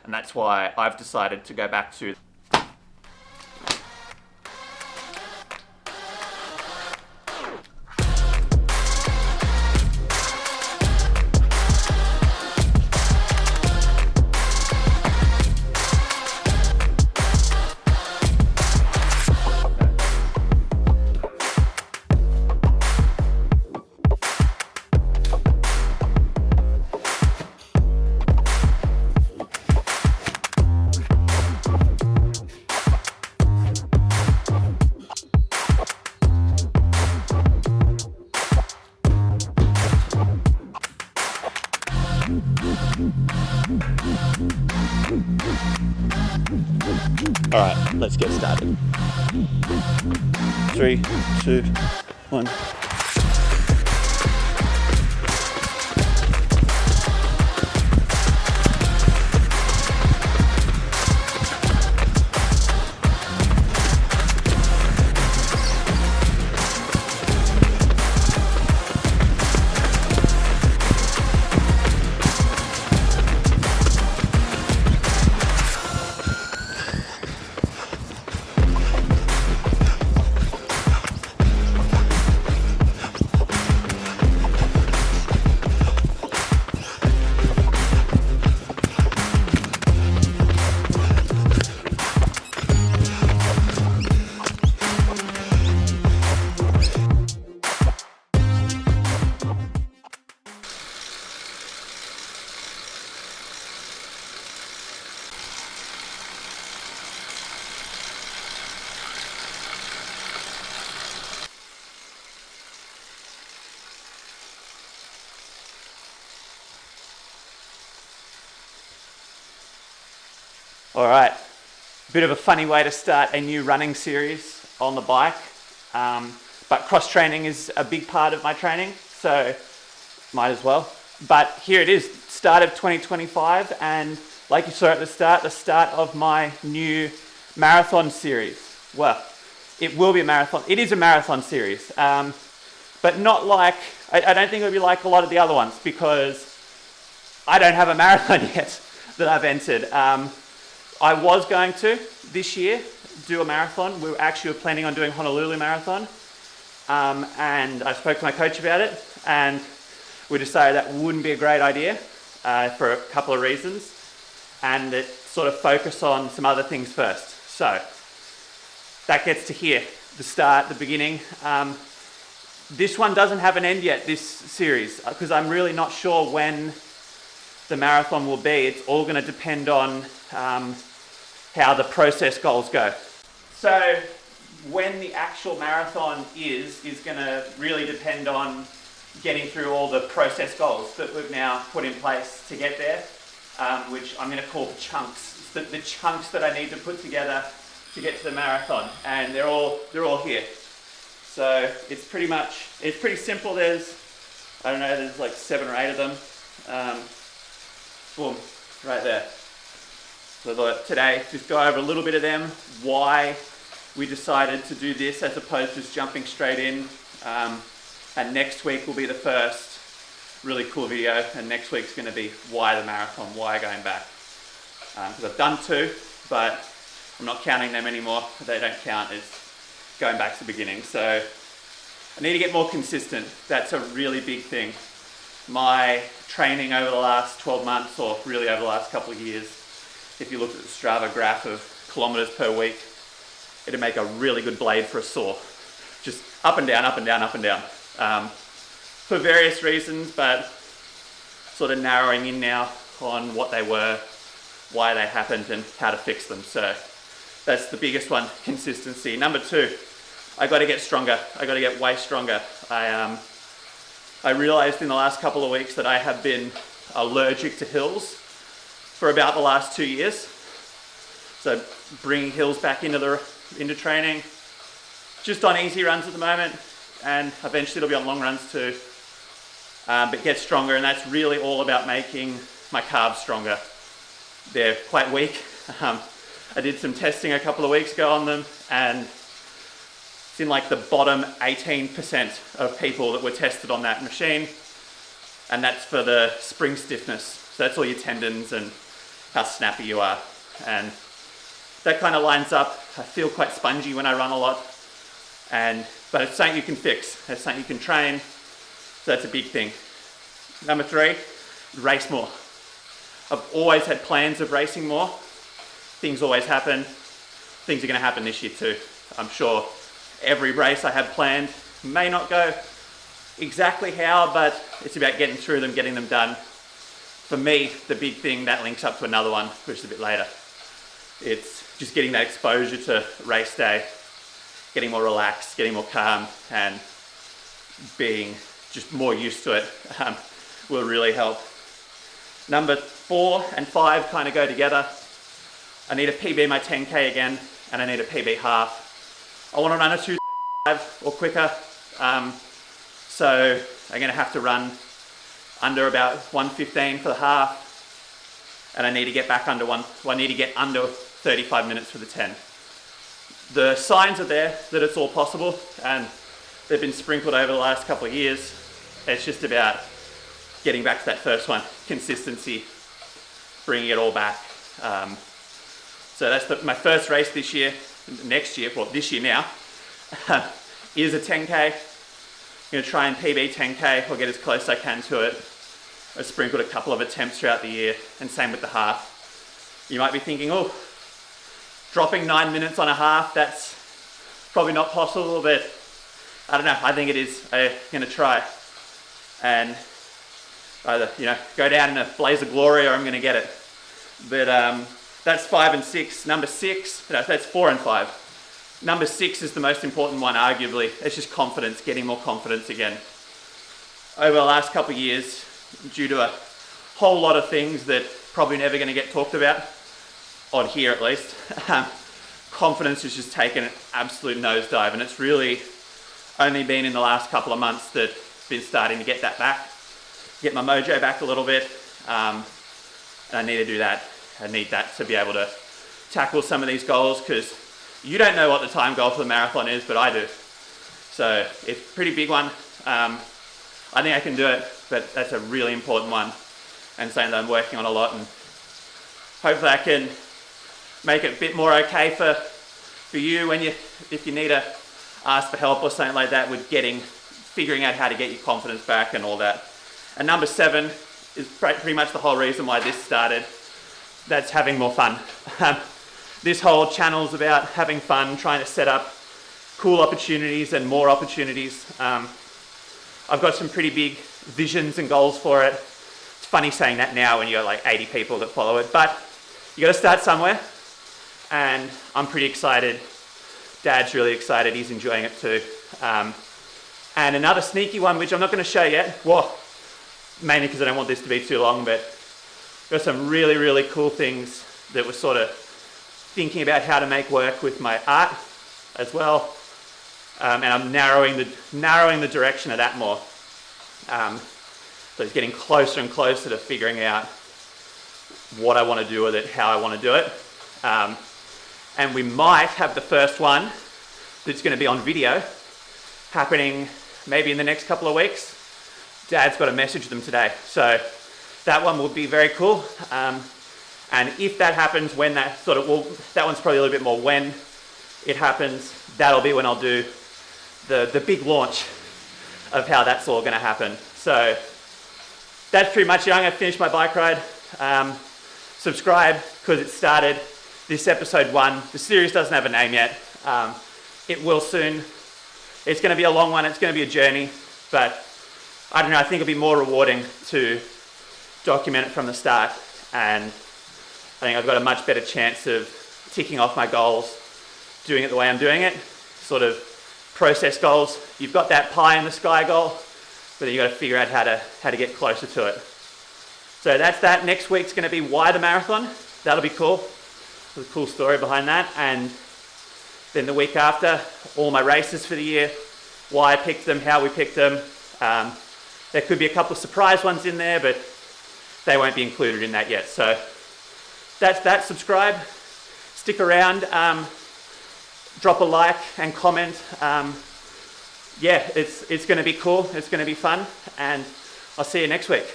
And that's why I've decided to go back to All right, let's get started. 3, 2, 1. All right, bit of a funny way to start a new running series on the bike, but cross training is a big part of my training, so might as well. But here it is, start of 2025, and like you saw at the start of my new marathon series. Well, it will be a marathon. It is a marathon series, but not like, I don't think it'll be like a lot of the other ones, because I don't have a marathon yet that I've entered. I was going to, this year, do a marathon. We were planning on doing Honolulu Marathon. And I spoke to my coach about it, and we decided that wouldn't be a great idea for a couple of reasons, and it sort of focus on some other things first. So that gets to here, the start, the beginning. This one doesn't have an end yet, this series, because I'm really not sure when the marathon will be. It's all going to depend on how the process goals go. So when the actual marathon is going to really depend on getting through all the process goals that we've now put in place to get there, which I'm going to call the chunks. The chunks that I need to put together to get to the marathon, and they're all here. So it's pretty simple. There's like 7 or 8 of them. Boom, right there. So I thought today, just go over a little bit of them, why we decided to do this as opposed to just jumping straight in. And next week will be the first really cool video, and next week's going to be why the marathon, why going back. Because I've done 2, but I'm not counting them anymore. They don't count as going back to the beginning. So I need to get more consistent. That's a really big thing. My training over the last 12 months, or really over the last couple of years, if you look at the Strava graph of kilometers per week, it'd make a really good blade for a saw. Just up and down, up and down, up and down. For various reasons, but sort of narrowing in now on what they were, why they happened, and how to fix them. So that's the biggest one, consistency. Number 2, I got to get stronger. I got to get way stronger. I realized in the last couple of weeks that I have been allergic to hills for about the last 2 years. So bringing hills back into training, just on easy runs at the moment, and eventually it'll be on long runs too. But get stronger, and that's really all about making my calves stronger. They're quite weak. I did some testing a couple of weeks ago on them, and it's in like the bottom 18% of people that were tested on that machine, and that's for the spring stiffness. So that's all your tendons and how snappy you are. And that kind of lines up. I feel quite spongy when I run a lot, but it's something you can fix. It's something you can train, so that's a big thing. Number 3, race more. I've always had plans of racing more. Things always happen. Things are going to happen this year too. I'm sure every race I have planned may not go exactly how, but it's about getting through them, getting them done. For me, the big thing that links up to another one, which is a bit later. It's just getting that exposure to race day, getting more relaxed, getting more calm, and being just more used to it will really help. Number 4 and 5 kind of go together. I need to PB my 10K again, and I need to PB half. I want to run a 2:35 or quicker, so I'm going to have to run under about 1:15 for the half, and I need to get back under I need to get under 35 minutes for the 10. The signs are there that it's all possible, and they've been sprinkled over the last couple of years. It's just about getting back to that first one, consistency, bringing it all back. So that's my first race this year. Next year, well, this year now, is a 10K. I'm going to try and PB 10K or get as close as I can to it. I've sprinkled a couple of attempts throughout the year, and same with the half. You might be thinking, oh, dropping 9 minutes on a half, that's probably not possible, but I don't know, I think it is. I'm going to try and either, go down in a blaze of glory, or I'm going to get it. But that's 5 and 6. Number 6, that's 4 and 5. Number 6 is the most important one, arguably. It's just confidence, getting more confidence again. Over the last couple of years, due to a whole lot of things that probably never going to get talked about, on here at least, confidence has just taken an absolute nosedive, and it's really only been in the last couple of months that I've been starting to get that back, get my mojo back a little bit, and I need to do that. I need that to be able to tackle some of these goals, because you don't know what the time goal for the marathon is, but I do. So it's a pretty big one. I think I can do it, but that's a really important one, and something that I'm working on a lot, and hopefully I can make it a bit more okay for you if you need to ask for help or something like that with figuring out how to get your confidence back and all that. And number 7 is pretty much the whole reason why this started. That's having more fun. This whole channel is about having fun, trying to set up cool opportunities and more opportunities. I've got some pretty big visions and goals for it. It's funny saying that now when you've got like 80 people that follow it, but you got to start somewhere, and I'm pretty excited. Dad's really excited, he's enjoying it too. And another sneaky one, which I'm not going to show yet, well, mainly because I don't want this to be too long, but got some really, really cool things that we're sort of thinking about how to make work with my art as well. And I'm narrowing the direction of that more. So it's getting closer and closer to figuring out what I want to do with it, how I want to do it. And we might have the first one that's going to be on video happening maybe in the next couple of weeks. Dad's got to message them today. So that one will be very cool. And if that happens, when that that one's probably a little bit more when it happens, that'll be when I'll do the big launch of how that's all going to happen. So that's pretty much it. I'm going to finish my bike ride. Subscribe, because it started. This episode 1. The series doesn't have a name yet. It will soon. It's going to be a long one. It's going to be a journey, but I don't know. I think it'll be more rewarding to document it from the start, and I think I've got a much better chance of ticking off my goals, doing it the way I'm doing it, sort of process goals. You've got that pie in the sky goal, but then you've got to figure out how to get closer to it. So that's that. Next week's going to be why the marathon. That'll be cool. There's a cool story behind that. And then the week after, all my races for the year, why I picked them, how we picked them. There could be a couple of surprise ones in there, but they won't be included in that yet. So that's that. Subscribe, stick around, drop a like and comment. Yeah, it's going to be cool. It's going to be fun, and I'll see you next week.